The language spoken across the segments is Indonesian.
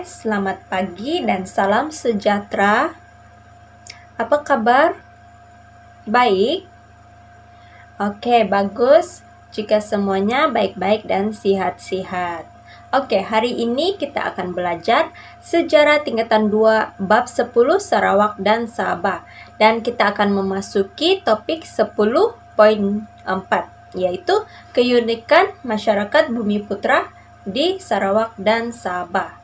Selamat pagi dan salam sejahtera. Apa kabar? Baik? Oke, bagus. Jika semuanya baik-baik dan sehat-sehat. Oke, hari ini kita akan belajar Sejarah Tingkatan 2 Bab 10 Sarawak dan Sabah. Dan kita akan memasuki topik 10.4, yaitu keunikan masyarakat Bumiputra di Sarawak dan Sabah.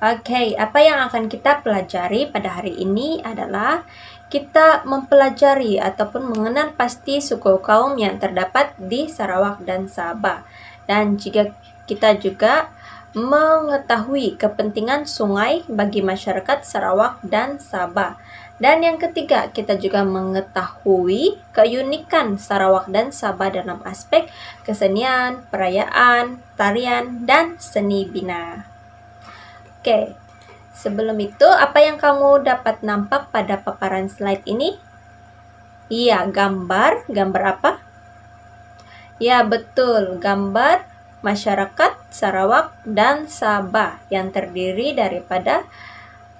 Oke, apa yang akan kita pelajari pada hari ini adalah kita mempelajari ataupun mengenal pasti suku kaum yang terdapat di Sarawak dan Sabah. Dan jika kita juga mengetahui kepentingan sungai bagi masyarakat Sarawak dan Sabah. Dan yang ketiga, kita juga mengetahui keunikan Sarawak dan Sabah dalam aspek kesenian, perayaan, tarian, dan seni bina. Oke, sebelum itu apa yang kamu dapat nampak pada paparan slide ini? Iya, gambar apa? Ya, betul, gambar masyarakat Sarawak dan Sabah yang terdiri daripada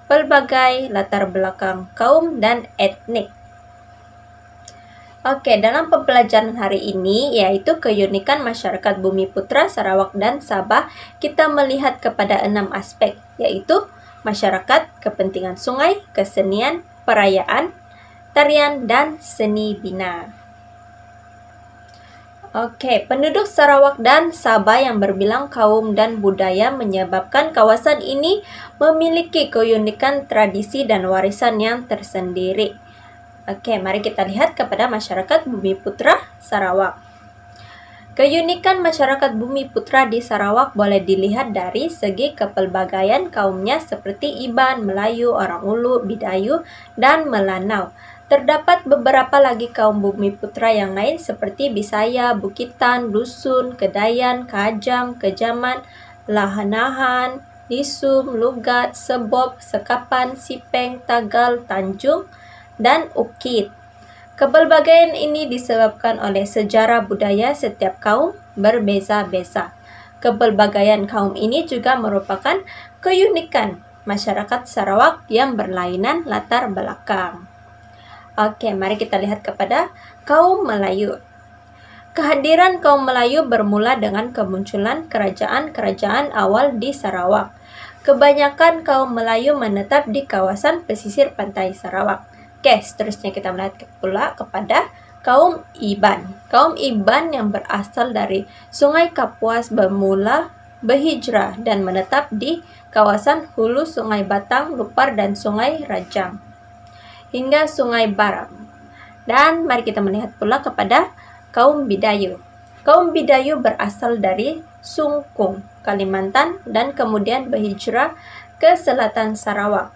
pelbagai latar belakang kaum dan etnik. Oke, dalam pembelajaran hari ini, yaitu keunikan masyarakat Bumiputra, Sarawak, dan Sabah, kita melihat kepada 6 aspek, yaitu masyarakat, kepentingan sungai, kesenian, perayaan, tarian, dan seni bina. Oke, penduduk Sarawak dan Sabah yang berbilang kaum dan budaya menyebabkan kawasan ini memiliki keunikan tradisi dan warisan yang tersendiri. Oke, mari kita lihat kepada masyarakat Bumiputra Sarawak. Keunikan masyarakat Bumiputra di Sarawak boleh dilihat dari segi kepelbagaian kaumnya seperti Iban, Melayu, Orang Ulu, Bidayu, dan Melanau. Terdapat beberapa lagi kaum Bumiputra yang lain seperti Bisaya, Bukitan, Dusun, Kedayan, Kajang, Kejaman, Lahanahan, Lisum, Lugat, Sebob, Sekapan, Sipeng, Tagal, Tanjung, dan Ukit. Kepelbagaian ini disebabkan oleh sejarah budaya setiap kaum berbeza-beza. Kepelbagaian kaum ini juga merupakan keunikan masyarakat Sarawak yang berlainan latar belakang. Oke, mari kita lihat kepada kaum Melayu. Kehadiran kaum Melayu bermula dengan kemunculan kerajaan-kerajaan awal di Sarawak. Kebanyakan kaum Melayu menetap di kawasan pesisir pantai Sarawak. Oke, seterusnya kita melihat pula kepada kaum Iban. Kaum Iban yang berasal dari Sungai Kapuas bermula berhijrah dan menetap di kawasan hulu Sungai Batang, Lupar, dan Sungai Rajang hingga Sungai Baram. Dan mari kita melihat pula kepada kaum Bidayu. Kaum Bidayu berasal dari Sungkung, Kalimantan, dan kemudian berhijrah ke selatan Sarawak.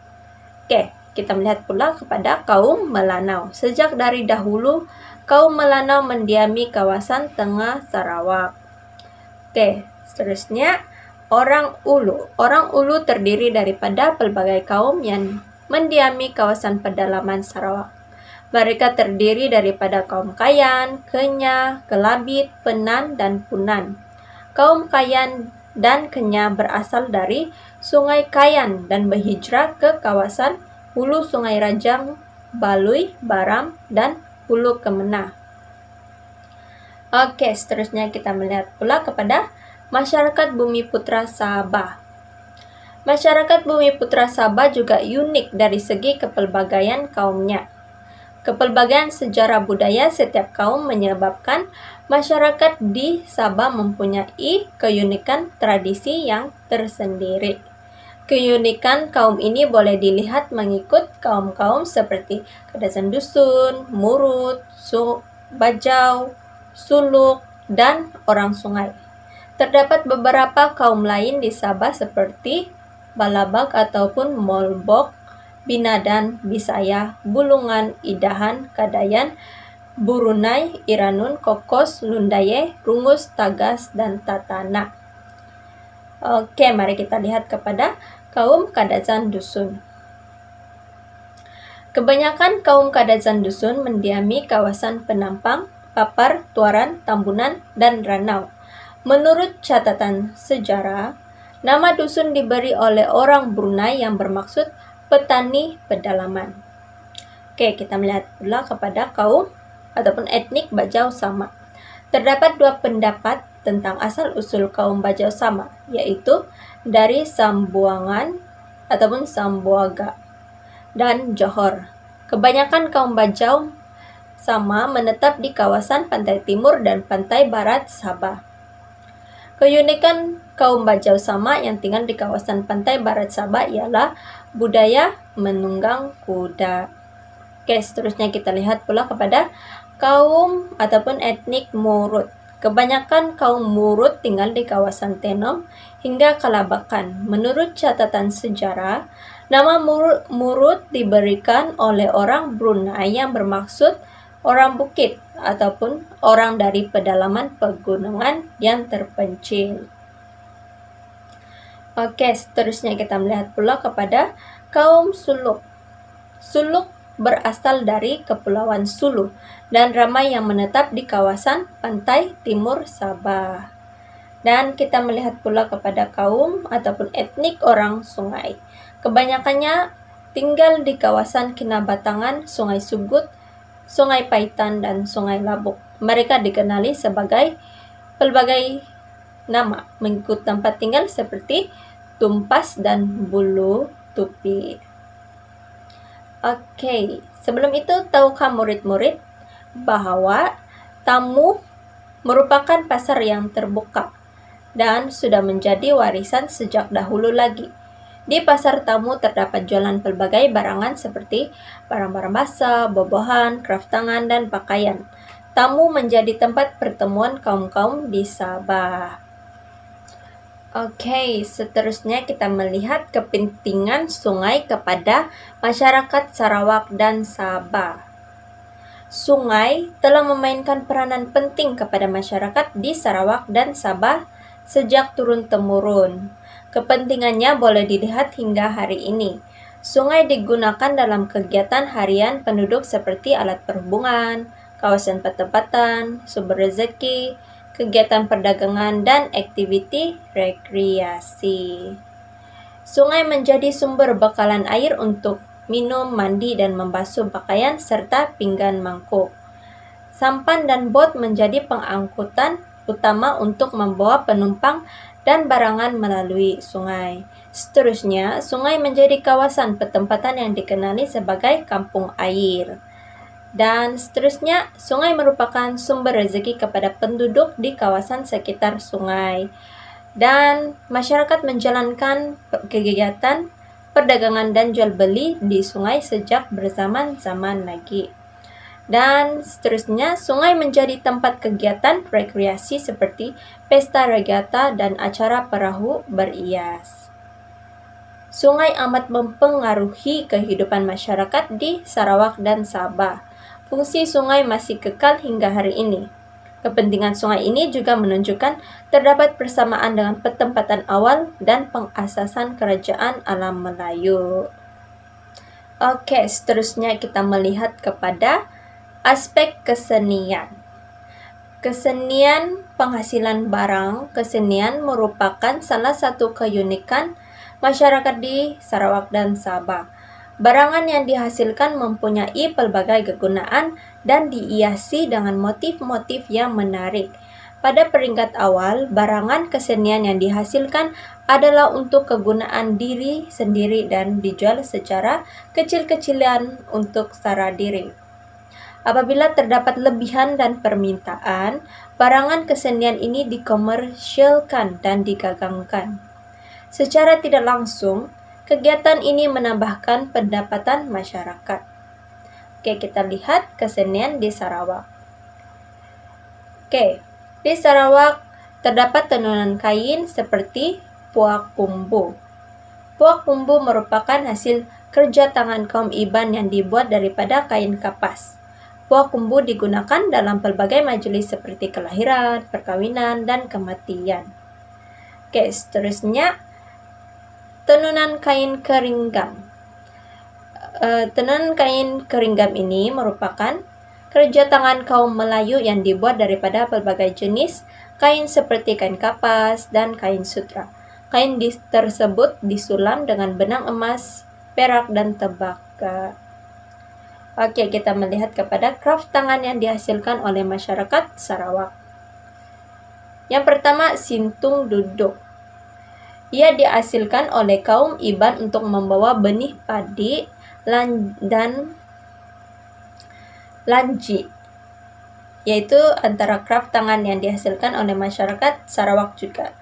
Oke, kita melihat pula kepada kaum Melanau. Sejak dari dahulu, kaum Melanau mendiami kawasan tengah Sarawak. Oke, seterusnya Orang Ulu. Orang Ulu terdiri daripada pelbagai kaum yang mendiami kawasan pedalaman Sarawak. Mereka terdiri daripada kaum Kayan, Kenya, Kelabit, Penan, dan Punan. Kaum Kayan dan Kenya berasal dari Sungai Kayan dan berhijrah ke kawasan hulu Sungai Rajang, Balui, Baram, dan Hulu Kemenah. Oke, seterusnya kita melihat pula kepada masyarakat Bumiputra Sabah. Masyarakat Bumiputra Sabah juga unik dari segi kepelbagaian kaumnya. Kepelbagaian sejarah budaya setiap kaum menyebabkan masyarakat di Sabah mempunyai keunikan tradisi yang tersendiri. Keunikan kaum ini boleh dilihat mengikut kaum-kaum seperti Kadasan Dusun, Murut, Bajau, Suluk, dan Orang Sungai. Terdapat beberapa kaum lain di Sabah seperti Balabak ataupun Molbok, Binadan, Bisaya, Bulungan, Idahan, Kadayan, Burunai, Iranun, Kokos, Lundaye, Rungus, Tagas, dan Tatana. Oke, mari kita lihat kepada kaum Kadazan Dusun. Kebanyakan kaum Kadazan Dusun mendiami kawasan Penampang, Papar, Tuaran, Tambunan, dan Ranau. Menurut catatan sejarah, Nama dusun diberi oleh orang Brunei yang bermaksud petani pedalaman. Oke, kita melihat pula kepada kaum ataupun etnik Bajau Sama. Terdapat dua pendapat tentang asal-usul kaum Bajau Sama, yaitu dari Sambuangan ataupun Sambuaga dan Johor. Kebanyakan kaum Bajau Sama menetap di kawasan pantai timur dan pantai barat Sabah. Keunikan kaum Bajau Sama yang tinggal di kawasan pantai barat Sabah ialah budaya menunggang kuda. Oke, seterusnya kita lihat pula kepada kaum ataupun etnik Murut. Kebanyakan kaum Murut tinggal di kawasan Tenom hingga Kalabakan. Menurut catatan sejarah, nama Murut diberikan oleh orang Brunei yang bermaksud orang bukit ataupun orang dari pedalaman pegunungan yang terpencil. Oke, seterusnya kita melihat pula kepada kaum Suluk. Suluk berasal dari Kepulauan Sulu dan ramai yang menetap di kawasan pantai timur Sabah. Dan kita melihat pula kepada kaum ataupun etnik orang sungai. Kebanyakannya tinggal di kawasan Kinabatangan, Sungai Sugut, Sungai Paitan, dan Sungai Labuk. Mereka dikenali sebagai pelbagai nama mengikut tempat tinggal seperti Tumpas dan Bulu Tupi. Oke, sebelum itu tahukah murid-murid bahwa Tamu merupakan pasar yang terbuka dan sudah menjadi warisan sejak dahulu lagi. Di pasar Tamu terdapat jualan pelbagai barangan seperti barang-barang basah, bobohan, kraftangan, dan pakaian. Tamu menjadi tempat pertemuan kaum-kaum di Sabah. Oke, seterusnya kita melihat kepentingan sungai kepada masyarakat Sarawak dan Sabah. Sungai telah memainkan peranan penting kepada masyarakat di Sarawak dan Sabah sejak turun-temurun. Kepentingannya boleh dilihat hingga hari ini. Sungai digunakan dalam kegiatan harian penduduk seperti alat perhubungan, kawasan pertempatan, sumber rezeki, kegiatan perdagangan, dan aktiviti rekreasi. Sungai menjadi sumber bekalan air untuk minum, mandi, dan membasuh pakaian, serta pinggan mangkuk. Sampan dan bot menjadi pengangkutan utama untuk membawa penumpang dan barangan melalui sungai. Seterusnya, sungai menjadi kawasan pertempatan yang dikenali sebagai kampung air. Dan seterusnya, sungai merupakan sumber rezeki kepada penduduk di kawasan sekitar sungai. Dan masyarakat menjalankan kegiatan perdagangan dan jual beli di sungai sejak berzaman-zaman lagi. Dan seterusnya, sungai menjadi tempat kegiatan rekreasi seperti pesta regata dan acara perahu berias. Sungai amat mempengaruhi kehidupan masyarakat di Sarawak dan Sabah. Fungsi sungai masih kekal hingga hari ini. Kepentingan sungai ini juga menunjukkan terdapat persamaan dengan pertempatan awal dan pengasasan kerajaan alam Melayu. Oke, seterusnya kita melihat kepada aspek kesenian. Kesenian penghasilan barang, kesenian merupakan salah satu keunikan masyarakat di Sarawak dan Sabah. Barangan yang dihasilkan mempunyai pelbagai kegunaan dan dihiasi dengan motif-motif yang menarik. Pada peringkat awal, barangan kesenian yang dihasilkan adalah untuk kegunaan diri sendiri dan dijual secara kecil-kecilan untuk sara diri. Apabila terdapat lebihan dan permintaan, barangan kesenian ini dikomersialkan dan digagangkan. Secara tidak langsung, kegiatan ini menambahkan pendapatan masyarakat. Oke, kita lihat kesenian di Sarawak. Oke, di Sarawak terdapat tenunan kain seperti puak kumbu. Puak kumbu merupakan hasil kerja tangan kaum Iban yang dibuat daripada kain kapas. Puak kumbu digunakan dalam pelbagai majelis seperti kelahiran, perkawinan, dan kematian. Oke, seterusnya tenunan kain keringgam. Tenunan kain keringgam ini merupakan kerja tangan kaum Melayu yang dibuat daripada pelbagai jenis kain seperti kain kapas dan kain sutra. Kain tersebut disulam dengan benang emas, perak, dan tembaga. Oke, kita melihat kepada craft tangan yang dihasilkan oleh masyarakat Sarawak. Yang pertama, sintung duduk. Ia dihasilkan oleh kaum Iban untuk membawa benih padi dan lanji, yaitu antara craft tangan yang dihasilkan oleh masyarakat Sarawak juga,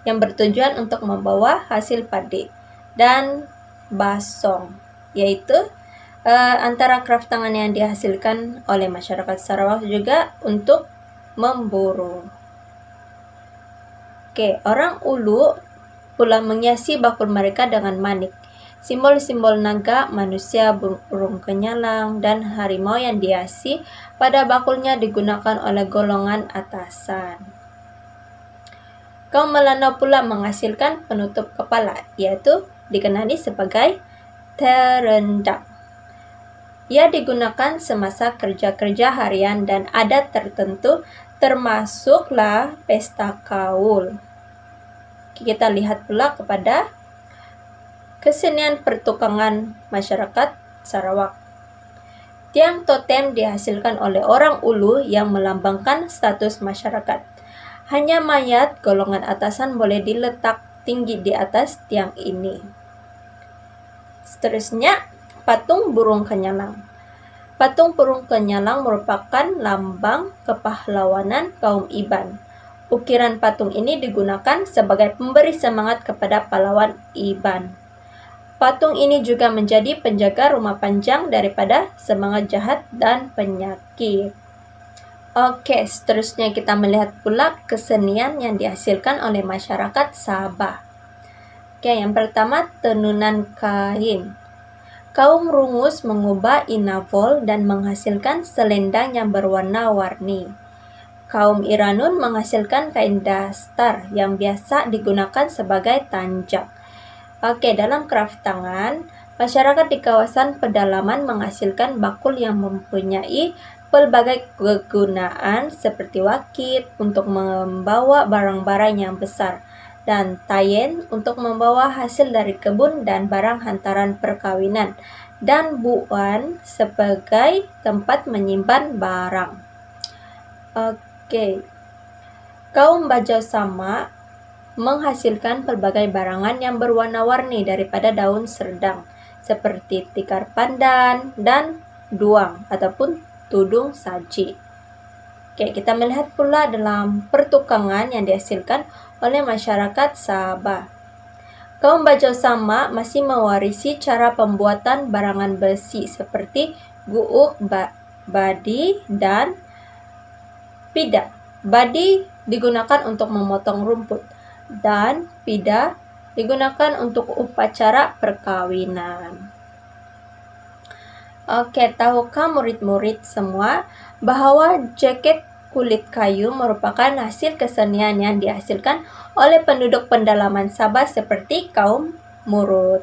yang bertujuan untuk membawa hasil padi. Dan basong, yaitu antara craft tangan yang dihasilkan oleh masyarakat Sarawak juga untuk memburu. Oke, orang Ulu pula menghiasi bakul mereka dengan manik, simbol-simbol naga, manusia, burung kenyalang, dan harimau yang dihiasi pada bakulnya digunakan oleh golongan atasan. Kaum Melanau pula menghasilkan penutup kepala, yaitu dikenali sebagai terendak. Ia digunakan semasa kerja-kerja harian dan adat tertentu, termasuklah pesta kaul. Kita lihat pula kepada kesenian pertukangan masyarakat Sarawak. Tiang totem dihasilkan oleh orang Ulu yang melambangkan status masyarakat. Hanya mayat golongan atasan boleh diletak tinggi di atas tiang ini. Seterusnya, patung burung kenyalang. Patung burung kenyalang merupakan lambang kepahlawanan kaum Iban. Ukiran patung ini digunakan sebagai pemberi semangat kepada pahlawan Iban. Patung ini juga menjadi penjaga rumah panjang daripada semangat jahat dan penyakit. Oke, seterusnya kita melihat pula kesenian yang dihasilkan oleh masyarakat Sabah. Oke, yang pertama, tenunan kain. Kaum Rungus mengubah inavol dan menghasilkan selendang yang berwarna-warni. Kaum Iranun menghasilkan kain dastar yang biasa digunakan sebagai tanjak. Oke, dalam craft tangan, masyarakat di kawasan pedalaman menghasilkan bakul yang mempunyai pelbagai kegunaan seperti wakit untuk membawa barang-barang yang besar dan tayen untuk membawa hasil dari kebun dan barang hantaran perkawinan, dan buan sebagai tempat menyimpan barang. Oke, kaum Bajau Sama menghasilkan pelbagai barangan yang berwarna-warni daripada daun serdang, seperti tikar pandan dan duang ataupun tudung saji. Oke, kita melihat pula dalam pertukangan yang dihasilkan oleh masyarakat Sabah. Kaum Bajau Sama masih mewarisi cara pembuatan barangan besi seperti guuk, badi, dan pida. Badi digunakan untuk memotong rumput dan pida digunakan untuk upacara perkawinan. Oke, tahukah murid-murid semua bahwa jaket kulit kayu merupakan hasil kesenian yang dihasilkan oleh penduduk pendalaman Sabah seperti kaum Murut.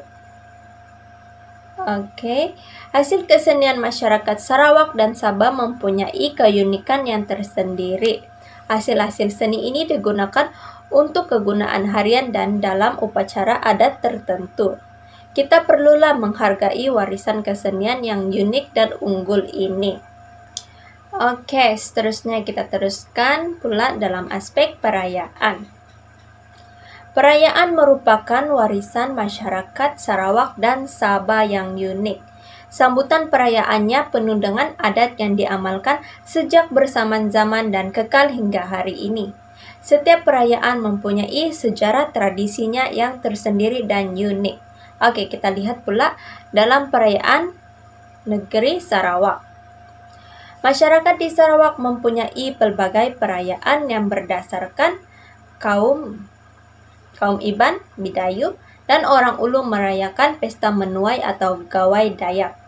Oke, hasil kesenian masyarakat Sarawak dan Sabah mempunyai keunikan yang tersendiri. Hasil-hasil seni ini digunakan untuk kegunaan harian dan dalam upacara adat tertentu. Kita perlulah menghargai warisan kesenian yang unik dan unggul ini. Oke, seterusnya kita teruskan pula dalam aspek perayaan. Perayaan merupakan warisan masyarakat Sarawak dan Sabah yang unik. Sambutan perayaannya penuh dengan adat yang diamalkan sejak bersamaan zaman dan kekal hingga hari ini. Setiap perayaan mempunyai sejarah tradisinya yang tersendiri dan unik. Oke, kita lihat pula dalam perayaan negeri Sarawak. Masyarakat di Sarawak mempunyai pelbagai perayaan yang berdasarkan kaum Iban, Bidayu, dan orang Ulu merayakan pesta menuai atau gawai Dayak.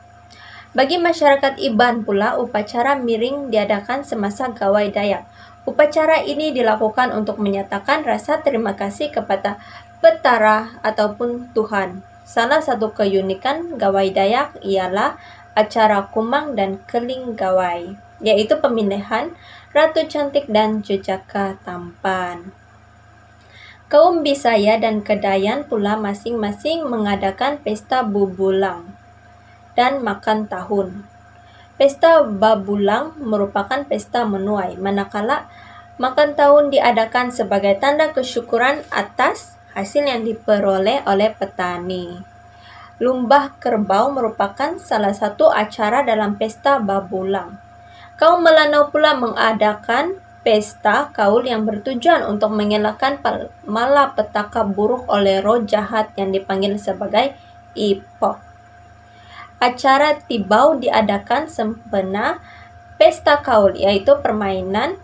Bagi masyarakat Iban pula, upacara miring diadakan semasa gawai Dayak. Upacara ini dilakukan untuk menyatakan rasa terima kasih kepada petara ataupun Tuhan. Salah satu keunikan gawai Dayak ialah acara kumang dan keling gawai, yaitu pemilihan ratu cantik dan jejaka tampan. Kaum Bisaya dan Kedayan pula masing-masing mengadakan pesta bubulang dan makan tahun. Pesta babulang merupakan pesta menuai, manakala makan tahun diadakan sebagai tanda kesyukuran atas hasil yang diperoleh oleh petani. Lumbah kerbau merupakan salah satu acara dalam pesta babulang. Kaum Melanau pula mengadakan pesta kaul yang bertujuan untuk mengelakkan malapetaka buruk oleh roh jahat yang dipanggil sebagai Ipok. Acara Tibau diadakan sempena pesta kaul, yaitu permainan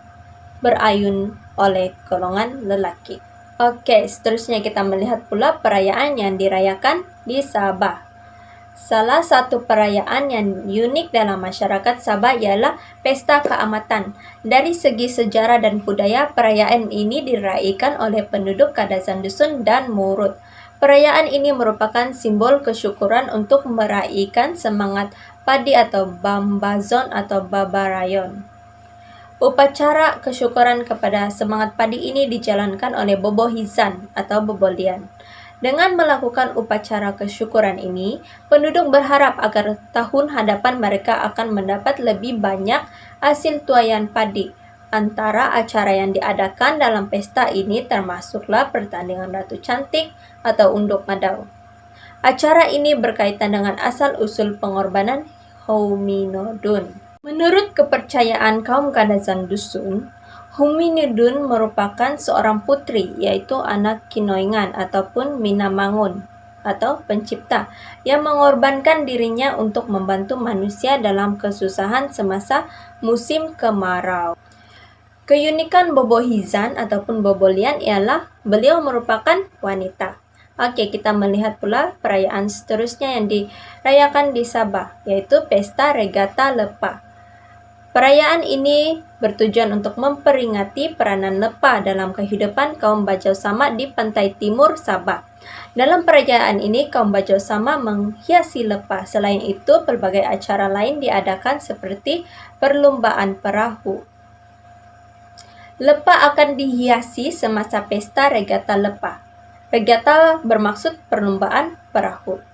berayun oleh golongan lelaki. Oke, seterusnya kita melihat pula perayaan yang dirayakan di Sabah. Salah satu perayaan yang unik dalam masyarakat Sabah ialah Pesta Keamatan. Dari segi sejarah dan budaya, perayaan ini dirayakan oleh penduduk Kadazan Dusun dan Murut. Perayaan ini merupakan simbol kesyukuran untuk meraihkan semangat padi atau Bambazon atau Babarayon. Upacara kesyukuran kepada semangat padi ini dijalankan oleh Bobohizan atau Bobolian. Dengan melakukan upacara kesyukuran ini, penduduk berharap agar tahun hadapan mereka akan mendapat lebih banyak hasil tuaian padi. Antara acara yang diadakan dalam pesta ini termasuklah pertandingan Ratu Cantik atau Unduk Madau. Acara ini berkaitan dengan asal-usul pengorbanan hominodun. Menurut kepercayaan kaum Kadazan Dusun, Hominidun merupakan seorang putri, yaitu anak Kinoingan ataupun Minamangun atau pencipta yang mengorbankan dirinya untuk membantu manusia dalam kesusahan semasa musim kemarau. Keunikan Bobohizan ataupun Bobolian ialah beliau merupakan wanita. Oke, kita melihat pula perayaan seterusnya yang dirayakan di Sabah, yaitu Pesta Regata Lepa. Perayaan ini bertujuan untuk memperingati peranan lepa dalam kehidupan kaum Bajau Sama di pantai timur Sabah. Dalam perayaan ini, kaum Bajau Sama menghiasi lepa. Selain itu, berbagai acara lain diadakan seperti perlombaan perahu. Lepa akan dihiasi semasa pesta regata lepa. Regata bermaksud perlombaan perahu.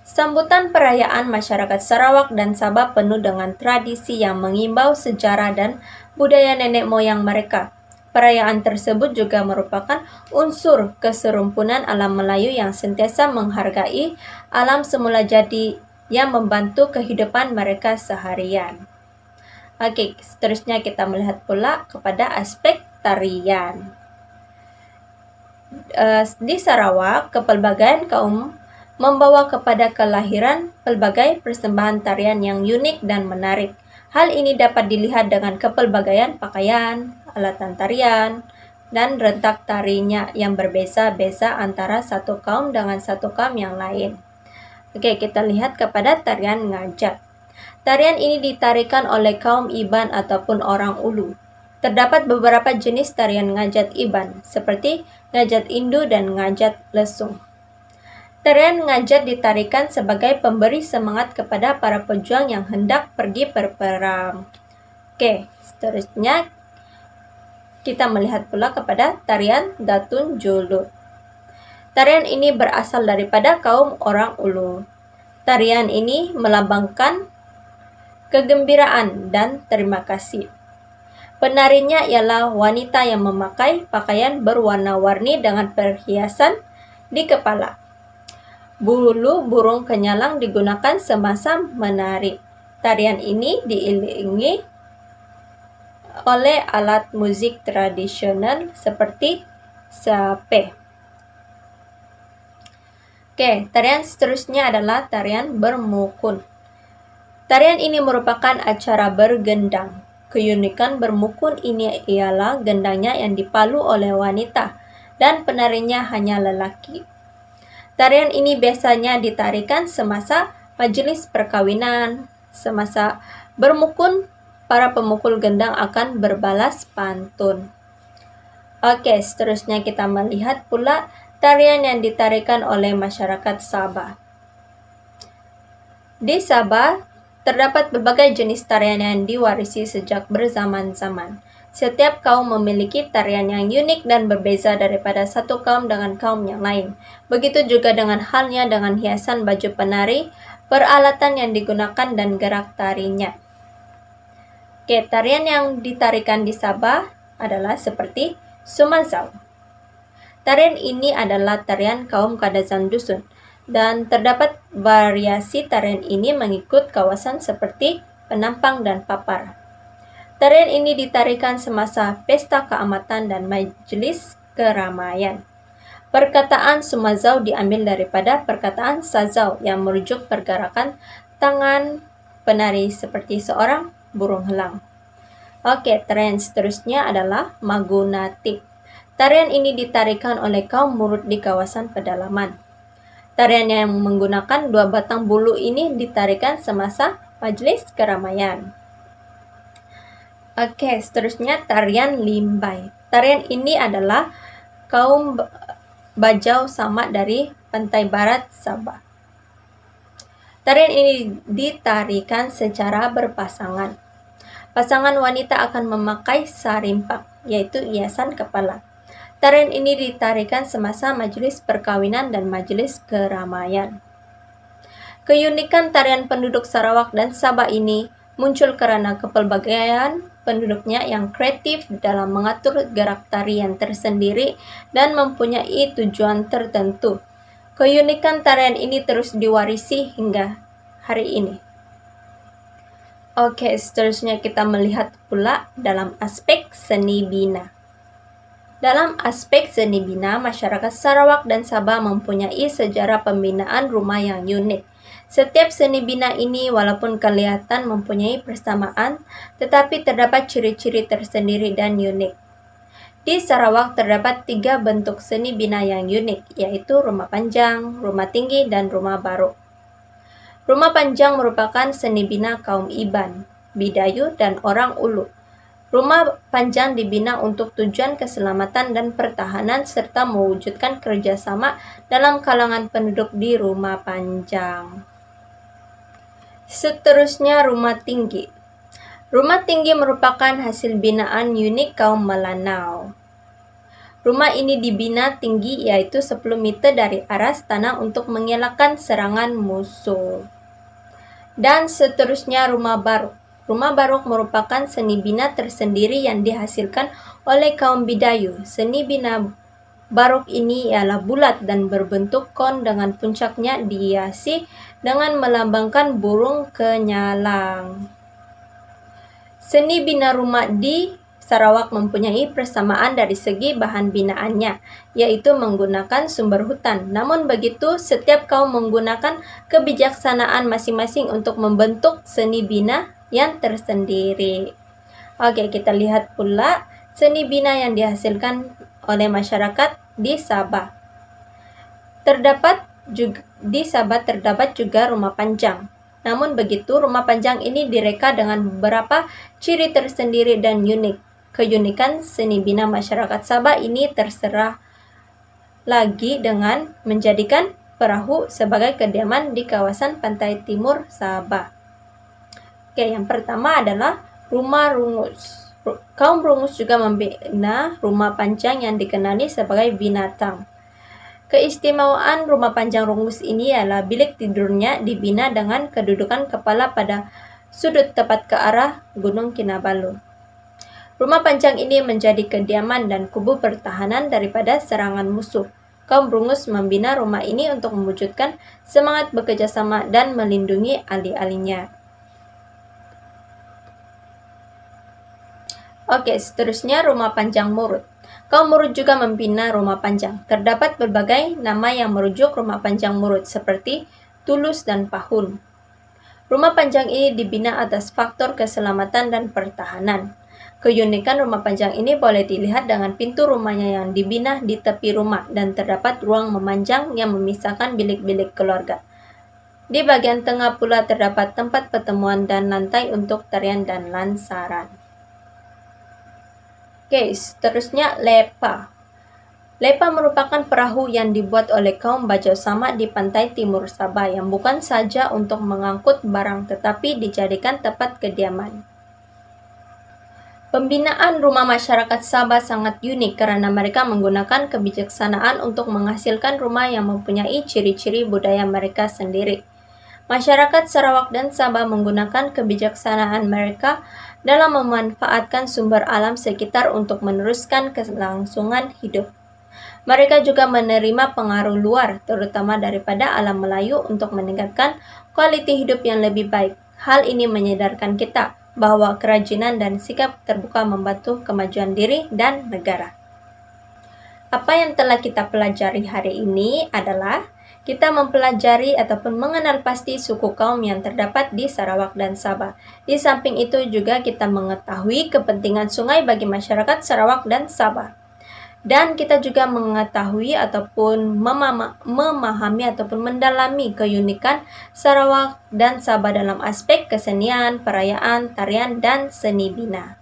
Sambutan perayaan masyarakat Sarawak dan Sabah penuh dengan tradisi yang mengimbau sejarah dan budaya nenek moyang mereka. Perayaan tersebut juga merupakan unsur keserumpunan alam Melayu yang sentiasa menghargai alam semula jadi yang membantu kehidupan mereka seharian. Oke, seterusnya kita melihat pula kepada aspek tarian. Di Sarawak, kepelbagaian kaum membawa kepada kelahiran pelbagai persembahan tarian yang unik dan menarik. Hal ini dapat dilihat dengan kepelbagaian pakaian, alatan tarian, dan rentak tarinya yang berbeza-beza antara satu kaum dengan satu kaum yang lain. Oke, kita lihat kepada tarian ngajat. Tarian ini ditarikan oleh kaum Iban ataupun orang Ulu. Terdapat beberapa jenis tarian ngajat Iban, seperti ngajat Indu dan ngajat Lesung. Tarian ngajat ditarikan sebagai pemberi semangat kepada para pejuang yang hendak pergi berperang. Oke, seterusnya kita melihat pula kepada tarian Datun Julu. Tarian ini berasal daripada kaum orang Ulu. Tarian ini melambangkan kegembiraan dan terima kasih. Penarinya ialah wanita yang memakai pakaian berwarna-warni dengan perhiasan di kepala. Bulu burung kenyalang digunakan semasa menari. Tarian ini diiringi oleh alat musik tradisional seperti sape. Oke, tarian seterusnya adalah tarian bermukun. Tarian ini merupakan acara bergendang. Keunikan bermukun ini ialah gendangnya yang dipalu oleh wanita dan penarinya hanya lelaki. Tarian ini biasanya ditarikan semasa majelis perkawinan. Semasa bermukun, para pemukul gendang akan berbalas pantun. Oke, seterusnya kita melihat pula tarian yang ditarikan oleh masyarakat Sabah. Di Sabah, terdapat berbagai jenis tarian yang diwarisi sejak berzaman-zaman. Setiap kaum memiliki tarian yang unik dan berbeza daripada satu kaum dengan kaum yang lain. Begitu juga dengan halnya dengan hiasan baju penari, peralatan yang digunakan dan gerak tarinya. Oke, tarian yang ditarikan di Sabah adalah seperti Sumazau. Tarian ini adalah tarian kaum Kadazan Dusun, dan terdapat variasi tarian ini mengikut kawasan seperti Penampang dan Papar. Tarian ini ditarikan semasa pesta keamatan dan majelis keramaian. Perkataan Sumazau diambil daripada perkataan Sazau yang merujuk pergerakan tangan penari seperti seorang burung helang. Oke, tarian seterusnya adalah Magunatik. Tarian ini ditarikan oleh kaum Murut di kawasan pedalaman. Tarian yang menggunakan 2 batang bulu ini ditarikan semasa majelis keramaian. Oke, seterusnya tarian Limbai. Tarian ini adalah kaum Bajau Samak dari pantai barat Sabah. Tarian ini ditarikan secara berpasangan. Pasangan wanita akan memakai sarimpak, yaitu hiasan kepala. Tarian ini ditarikan semasa majelis perkawinan dan majelis keramaian. Keunikan tarian penduduk Sarawak dan Sabah ini muncul karena kepelbagaian penduduknya yang kreatif dalam mengatur gerak tari yang tersendiri dan mempunyai tujuan tertentu. Keunikan tarian ini terus diwarisi hingga hari ini. Oke, seterusnya kita melihat pula dalam aspek seni bina. Dalam aspek seni bina, masyarakat Sarawak dan Sabah mempunyai sejarah pembinaan rumah yang unik. Setiap seni bina ini walaupun kelihatan mempunyai persamaan, tetapi terdapat ciri-ciri tersendiri dan unik. Di Sarawak terdapat 3 bentuk seni bina yang unik, yaitu rumah panjang, rumah tinggi, dan rumah barok. Rumah panjang merupakan seni bina kaum Iban, Bidayu, dan orang Ulu. Rumah panjang dibina untuk tujuan keselamatan dan pertahanan serta mewujudkan kerjasama dalam kalangan penduduk di rumah panjang. Seterusnya rumah tinggi. Rumah tinggi merupakan hasil binaan unik kaum Melanau. Rumah ini dibina tinggi yaitu 10 meter dari aras tanah untuk mengelakkan serangan musuh. Dan seterusnya rumah barok. Rumah barok merupakan seni bina tersendiri yang dihasilkan oleh kaum Bidayu. Seni bina barok ini ialah bulat dan berbentuk kon dengan puncaknya dihiasi dengan melambangkan burung kenyalang. Seni bina rumah di Sarawak mempunyai persamaan dari segi bahan binaannya, yaitu menggunakan sumber hutan. Namun begitu, setiap kaum menggunakan kebijaksanaan masing-masing untuk membentuk seni bina yang tersendiri. Oke, kita lihat pula seni bina yang dihasilkan oleh masyarakat di Sabah. Di Sabah terdapat juga rumah panjang. Namun begitu, rumah panjang ini direka dengan beberapa ciri tersendiri dan unik. Keunikan seni bina masyarakat Sabah ini terserah lagi dengan menjadikan perahu sebagai kediaman di kawasan pantai timur Sabah. Oke, yang pertama adalah rumah rungus. Kaum rungus juga membina rumah panjang yang dikenali sebagai binatang. Keistimewaan rumah panjang rungus ini adalah bilik tidurnya dibina dengan kedudukan kepala pada sudut tepat ke arah Gunung Kinabalu. Rumah panjang ini menjadi kediaman dan kubu pertahanan daripada serangan musuh. Kaum rungus membina rumah ini untuk mewujudkan semangat bekerjasama dan melindungi ahli-ahlinya. Oke, seterusnya rumah panjang Murut. Kaum Murut juga membina rumah panjang. Terdapat berbagai nama yang merujuk rumah panjang Murut seperti Tulus dan Pahun. Rumah panjang ini dibina atas faktor keselamatan dan pertahanan. Keunikan rumah panjang ini boleh dilihat dengan pintu rumahnya yang dibina di tepi rumah dan terdapat ruang memanjang yang memisahkan bilik-bilik keluarga. Di bagian tengah pula terdapat tempat pertemuan dan lantai untuk tarian dan lansaran. Oke, seterusnya lepa. Lepa merupakan perahu yang dibuat oleh kaum Bajau Samak di pantai timur Sabah yang bukan saja untuk mengangkut barang tetapi dijadikan tempat kediaman. Pembinaan rumah masyarakat Sabah sangat unik karena mereka menggunakan kebijaksanaan untuk menghasilkan rumah yang mempunyai ciri-ciri budaya mereka sendiri. Masyarakat Sarawak dan Sabah menggunakan kebijaksanaan mereka dalam memanfaatkan sumber alam sekitar untuk meneruskan kelangsungan hidup. Mereka juga menerima pengaruh luar, terutama daripada alam Melayu untuk meningkatkan kualiti hidup yang lebih baik. Hal ini menyadarkan kita bahwa kerajinan dan sikap terbuka membantu kemajuan diri dan negara. Apa yang telah kita pelajari hari ini adalah kita mempelajari ataupun mengenal pasti suku kaum yang terdapat di Sarawak dan Sabah. Di samping itu juga kita mengetahui kepentingan sungai bagi masyarakat Sarawak dan Sabah. Dan kita juga mengetahui ataupun memahami ataupun mendalami keunikan Sarawak dan Sabah dalam aspek kesenian, perayaan, tarian, dan seni bina.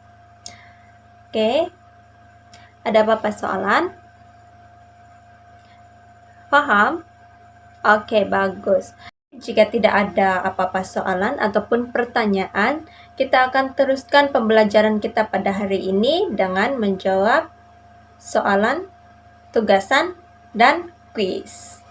Oke, ada apa soalan? Paham? Oke, bagus. Jika tidak ada apa-apa soalan ataupun pertanyaan, kita akan teruskan pembelajaran kita pada hari ini dengan menjawab soalan, tugasan, dan kuis.